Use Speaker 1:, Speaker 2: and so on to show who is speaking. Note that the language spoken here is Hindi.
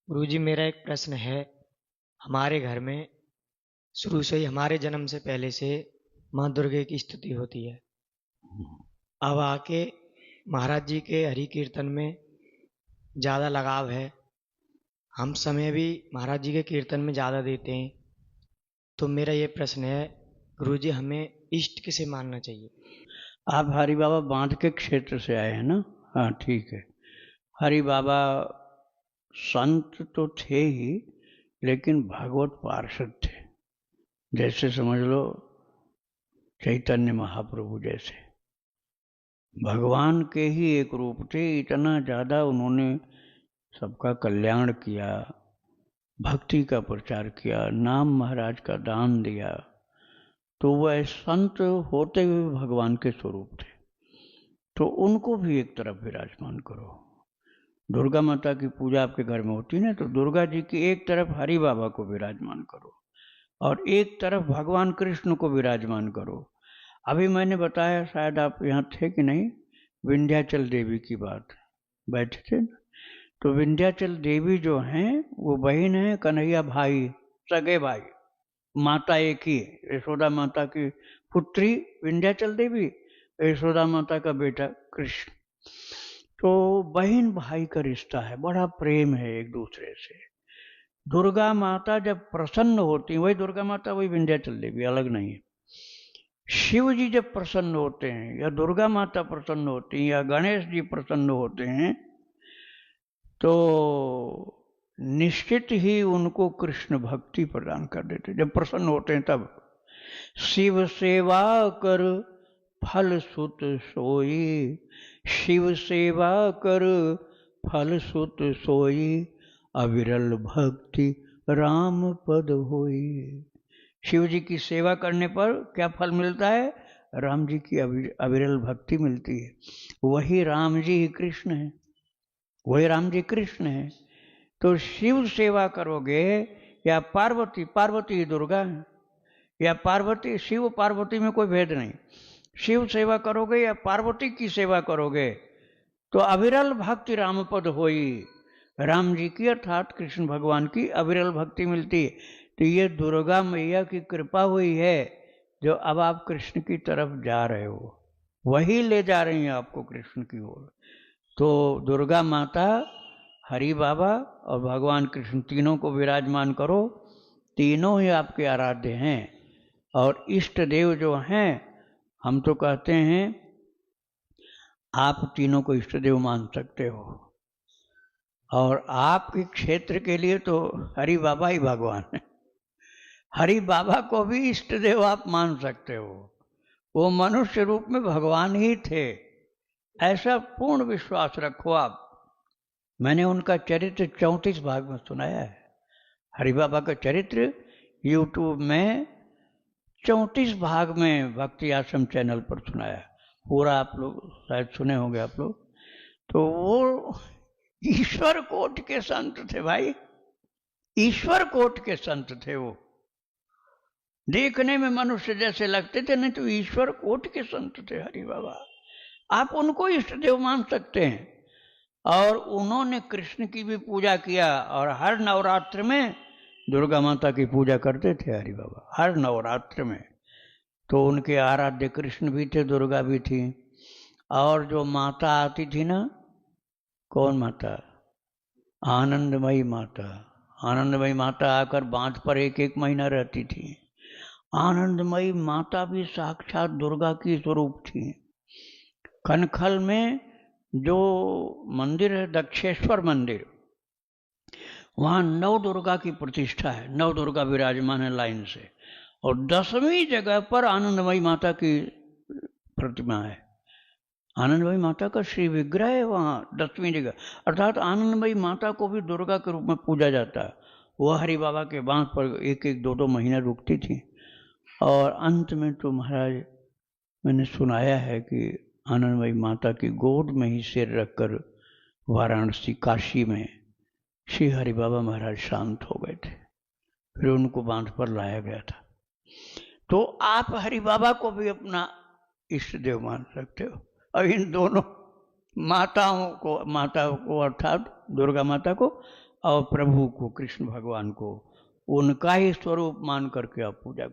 Speaker 1: गुरुजी, मेरा एक प्रश्न है। हमारे घर में शुरू से ही, हमारे जन्म से पहले से माँ दुर्गे की स्तुति होती है। अब आके महाराज जी के हरि कीर्तन में ज़्यादा लगाव है। हम समय भी महाराज जी के कीर्तन में ज़्यादा देते हैं। तो मेरा ये प्रश्न है, गुरुजी, हमें इष्ट किसे मानना चाहिए?
Speaker 2: आप हरि बाबा बांध के क्षेत्र से आए हैं ना? हाँ, ठीक है। हरि बाबा संत तो थे ही, लेकिन भगवत पार्षद थे। जैसे समझ लो चैतन्य महाप्रभु जैसे भगवान के ही एक रूप थे। इतना ज़्यादा उन्होंने सबका कल्याण किया, भक्ति का प्रचार किया, नाम महाराज का दान दिया। तो वह संत होते हुए भगवान के स्वरूप थे। तो उनको भी एक तरफ विराजमान करो। दुर्गा माता की पूजा आपके घर में होती है ना, तो दुर्गा जी की एक तरफ हरि बाबा को विराजमान करो और एक तरफ भगवान कृष्ण को विराजमान करो। अभी मैंने बताया, शायद आप यहाँ थे कि नहीं, विंध्याचल देवी की बात, बैठे थे ना? तो विंध्याचल देवी जो हैं वो बहन है कन्हैया भाई, सगे भाई। माता एक ही है, यशोदा माता की पुत्री विंध्याचल देवी, यशोदा माता का बेटा कृष्ण। तो बहन भाई का रिश्ता है, बड़ा प्रेम है एक दूसरे से। दुर्गा माता जब प्रसन्न होती, वही दुर्गा माता वही विंध्याचल देवी, अलग नहीं है। शिव जी जब प्रसन्न होते हैं या दुर्गा माता प्रसन्न होती हैं या गणेश जी प्रसन्न होते हैं, तो निश्चित ही उनको कृष्ण भक्ति प्रदान कर देते। जब प्रसन्न होते हैं तब शिव सेवा कर फल सुत सोई, शिव सेवा कर फल सुत सोई, अविरल भक्ति राम पद होई। शिव जी की सेवा करने पर क्या फल मिलता है? राम जी की अविरल भक्ति मिलती है। वही राम जी ही कृष्ण है, वही राम जी कृष्ण है। तो शिव सेवा करोगे या पार्वती, पार्वती दुर्गा है, या पार्वती शिव पार्वती में कोई भेद नहीं। शिव सेवा करोगे या पार्वती की सेवा करोगे तो अविरल भक्ति राम पद होई, राम जी की अर्थात कृष्ण भगवान की अविरल भक्ति मिलती है। तो ये दुर्गा मैया की कृपा हुई है, जो अब आप कृष्ण की तरफ जा रहे हो, वही ले जा रही हैं आपको कृष्ण की ओर। तो दुर्गा माता, हरि बाबा और भगवान कृष्ण तीनों को विराजमान करो। तीनों ही आपके आराध्य हैं। और इष्ट देव जो हैं, हम तो कहते हैं आप तीनों को इष्ट देव मान सकते हो। और आपके क्षेत्र के लिए तो हरि बाबा ही भगवान है। हरि बाबा को भी इष्ट देव आप मान सकते हो, वो मनुष्य रूप में भगवान ही थे, ऐसा पूर्ण विश्वास रखो आप। मैंने उनका चरित्र 34 भाग में सुनाया है। हरि बाबा का चरित्र यूट्यूब में 34 भाग में भक्ति आश्रम चैनल पर सुनाया है। पूरा आप लोग शायद सुने होंगे आप लोग। तो वो ईश्वर कोटि के संत थे भाई, ईश्वर कोटि के संत थे वो। देखने में मनुष्य जैसे लगते थे, नहीं तो ईश्वर कोटि के संत थे हरि बाबा। आप उनको इष्ट देव मान सकते हैं। और उन्होंने कृष्ण की भी पूजा किया, और हर नवरात्र में दुर्गा माता की पूजा करते थे हरि बाबा, हर नवरात्र में। तो उनके आराध्य कृष्ण भी थे, दुर्गा भी थी। और जो माता आती थी ना, कौन माता? आनंदमयी माता। आनंदमयी माता आकर बांध पर एक एक महीना रहती थी। आनंदमयी माता भी साक्षात दुर्गा की स्वरूप थी। कनखल में जो मंदिर है, दक्षेश्वर मंदिर, वहाँ नव दुर्गा की प्रतिष्ठा है, नव दुर्गा विराजमान है लाइन से। और 10वीं जगह पर आनंदमयी माता की प्रतिमा है। आनंदमयी माता का श्री विग्रह है वहाँ 10वीं जगह। अर्थात आनंदमयी माता को भी दुर्गा के रूप में पूजा जाता है। वह हरि बाबा के बांध पर एक एक दो दो महीना रुकती थी। और अंत में तो महाराज, मैंने सुनाया है कि आनंदमयी माता की गोद में ही सिर रखकर वाराणसी काशी में श्री हरि बाबा महाराज शांत हो गए थे। फिर उनको बांध पर लाया गया था। तो आप हरि बाबा को भी अपना इष्ट देव मान सकते हो। और इन दोनों माताओं को अर्थात दुर्गा माता को और प्रभु को, कृष्ण भगवान को उनका ही स्वरूप मान करके आप पूजा